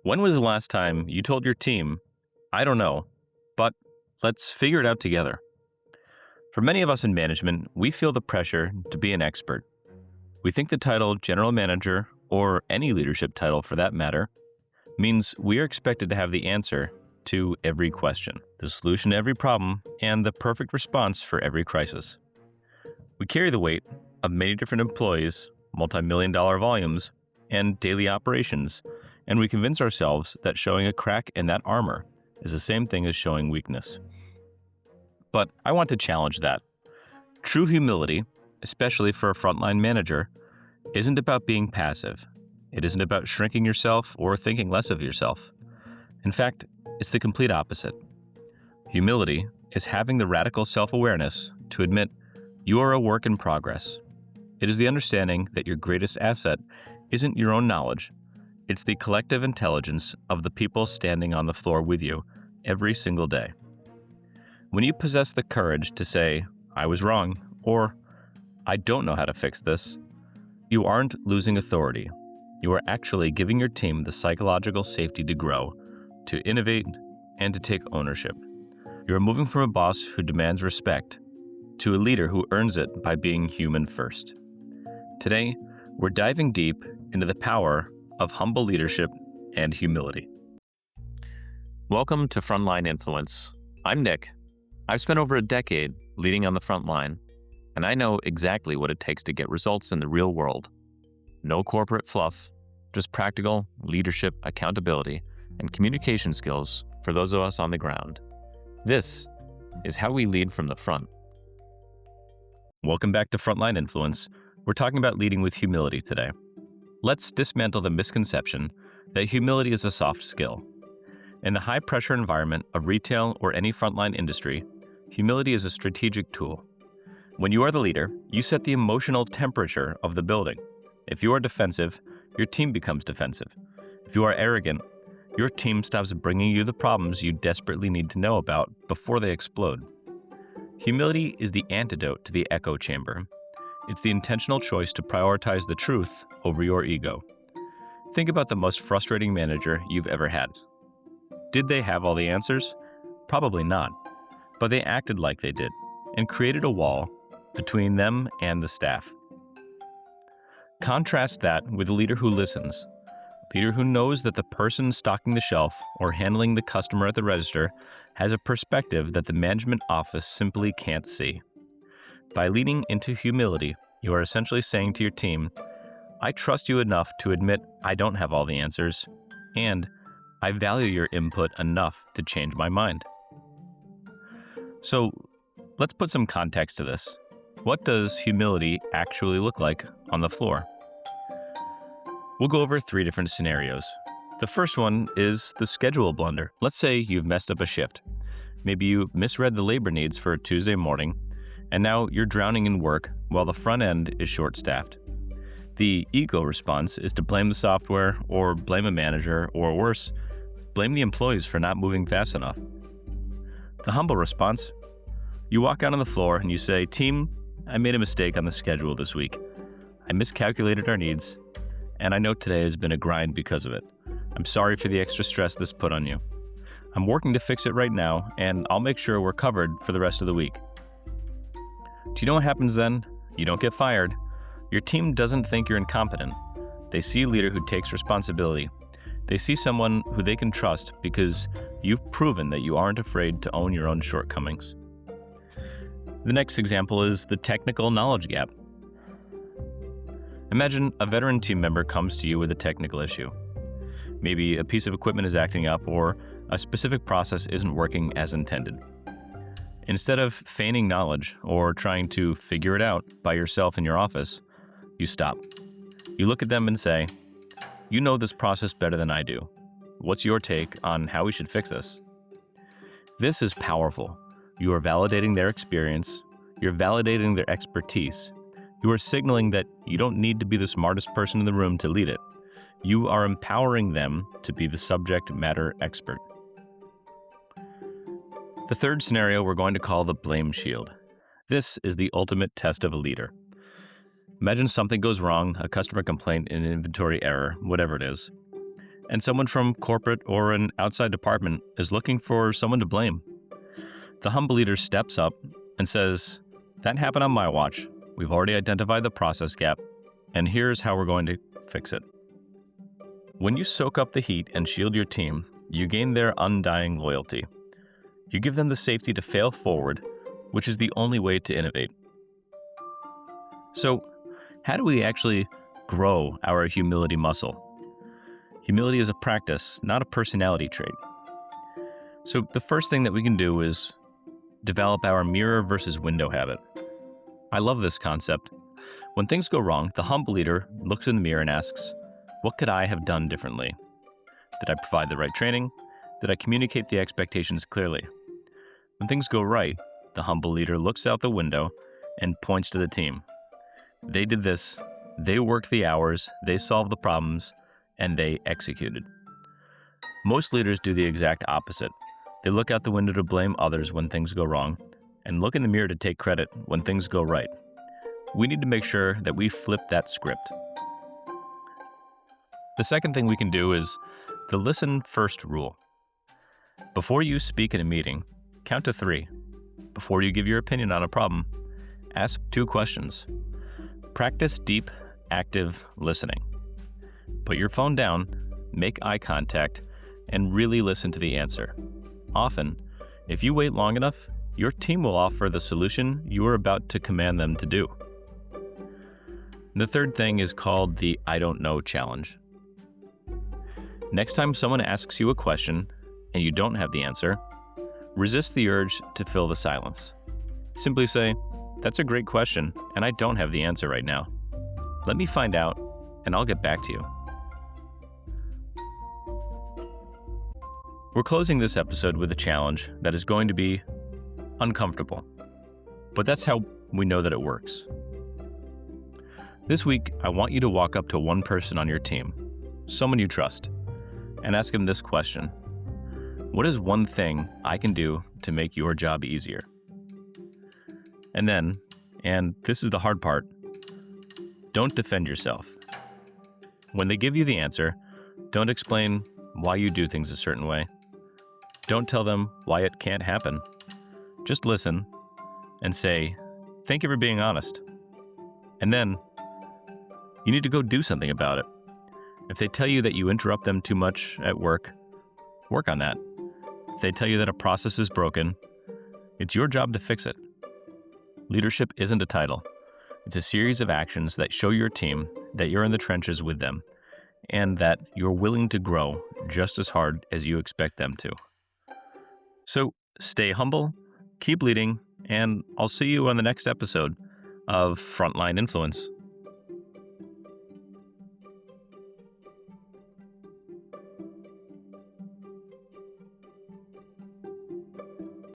When was the last time you told your team, I don't know, but let's figure it out together? For many of us in management, we feel the pressure to be an expert. We think the title general manager, or any leadership title for that matter, means we are expected to have the answer to every question, the solution to every problem, and the perfect response for every crisis. We carry the weight of many different employees, multi-million-dollar volumes, and daily operations, and we convince ourselves that showing a crack in that armor is the same thing as showing weakness. But I want to challenge that. True humility, especially for a frontline manager, isn't about being passive. It isn't about shrinking yourself or thinking less of yourself. In fact, it's the complete opposite. Humility is having the radical self-awareness to admit you are a work in progress. It is the understanding that your greatest asset isn't your own knowledge. It's the collective intelligence of the people standing on the floor with you every single day. When you possess the courage to say, I was wrong, or I don't know how to fix this, you aren't losing authority. You are actually giving your team the psychological safety to grow, to innovate, and to take ownership. You are moving from a boss who demands respect to a leader who earns it by being human first. Today, we're diving deep into the power of humble leadership and humility. Welcome to Frontline Influence. I'm Nick. I've spent over a decade leading on the front line, and I know exactly what it takes to get results in the real world. No corporate fluff, just practical leadership, accountability, and communication skills for those of us on the ground. This is how we lead from the front. Welcome back to Frontline Influence. We're talking about leading with humility today. Let's dismantle the misconception that humility is a soft skill. In the high-pressure environment of retail or any frontline industry, humility is a strategic tool. When you are the leader, you set the emotional temperature of the building. If you are defensive, your team becomes defensive. If you are arrogant, your team stops bringing you the problems you desperately need to know about before they explode. Humility is the antidote to the echo chamber. It's the intentional choice to prioritize the truth over your ego. Think about the most frustrating manager you've ever had. Did they have all the answers? Probably not. But they acted like they did and created a wall between them and the staff. Contrast that with a leader who listens, a leader who knows that the person stocking the shelf or handling the customer at the register has a perspective that the management office simply can't see. By leaning into humility, you are essentially saying to your team, I trust you enough to admit I don't have all the answers, and I value your input enough to change my mind. So, let's put some context to this. What does humility actually look like on the floor? We'll go over 3 different scenarios. The first one is the schedule blunder. Let's say you've messed up a shift. Maybe you misread the labor needs for a Tuesday morning, and now you're drowning in work while the front end is short-staffed. The ego response is to blame the software, or blame a manager, or worse, blame the employees for not moving fast enough. The humble response: you walk out on the floor and you say, Team, I made a mistake on the schedule this week. I miscalculated our needs, and I know today has been a grind because of it. I'm sorry for the extra stress this put on you. I'm working to fix it right now, and I'll make sure we're covered for the rest of the week. Do you know what happens then? You don't get fired. Your team doesn't think you're incompetent. They see a leader who takes responsibility. They see someone who they can trust because you've proven that you aren't afraid to own your own shortcomings. The next example is the technical knowledge gap. Imagine a veteran team member comes to you with a technical issue. Maybe a piece of equipment is acting up, or a specific process isn't working as intended. Instead of feigning knowledge or trying to figure it out by yourself in your office, you stop. You look at them and say, you know this process better than I do. What's your take on how we should fix this? This is powerful. You are validating their experience. You're validating their expertise. You are signaling that you don't need to be the smartest person in the room to lead it. You are empowering them to be the subject matter expert. The third scenario we're going to call the blame shield. This is the ultimate test of a leader. Imagine something goes wrong, a customer complaint, an inventory error, whatever it is. and someone from corporate or an outside department is looking for someone to blame. The humble leader steps up and says, "That happened on my watch. We've already identified the process gap, and here's how we're going to fix it." When you soak up the heat and shield your team, you gain their undying loyalty. You give them the safety to fail forward, which is the only way to innovate. So, how do we actually grow our humility muscle? Humility is a practice, not a personality trait. So, the first thing that we can do is develop our mirror versus window habit. I love this concept. When things go wrong, the humble leader looks in the mirror and asks, "What could I have done differently? Did I provide the right training? Did I communicate the expectations clearly?" When things go right, the humble leader looks out the window and points to the team. "They did this, they worked the hours, they solved the problems, and they executed." Most leaders do the exact opposite. They look out the window to blame others when things go wrong, and look in the mirror to take credit when things go right. We need to make sure that we flip that script. The second thing we can do is the listen first rule. Before you speak in a meeting, count to 3. Before you give your opinion on a problem, ask 2 questions. Practice deep, active listening. Put your phone down, make eye contact, and really listen to the answer. Often, if you wait long enough, your team will offer the solution you are about to command them to do. The third thing is called the "I don't know" challenge. Next time someone asks you a question and you don't have the answer, resist the urge to fill the silence. Simply say, "That's a great question, and I don't have the answer right now. Let me find out, and I'll get back to you." We're closing this episode with a challenge that is going to be uncomfortable, but that's how we know that it works. This week, I want you to walk up to one person on your team, someone you trust, and ask him this question: "What is one thing I can do to make your job easier?" And then, and this is the hard part, don't defend yourself. When they give you the answer, don't explain why you do things a certain way. Don't tell them why it can't happen. Just listen and say, "Thank you for being honest." And then, you need to go do something about it. If they tell you that you interrupt them too much at work, work on that. If they tell you that a process is broken, it's your job to fix it. Leadership isn't a title. It's a series of actions that show your team that you're in the trenches with them and that you're willing to grow just as hard as you expect them to. So stay humble, keep leading, and I'll see you on the next episode of Frontline Influence.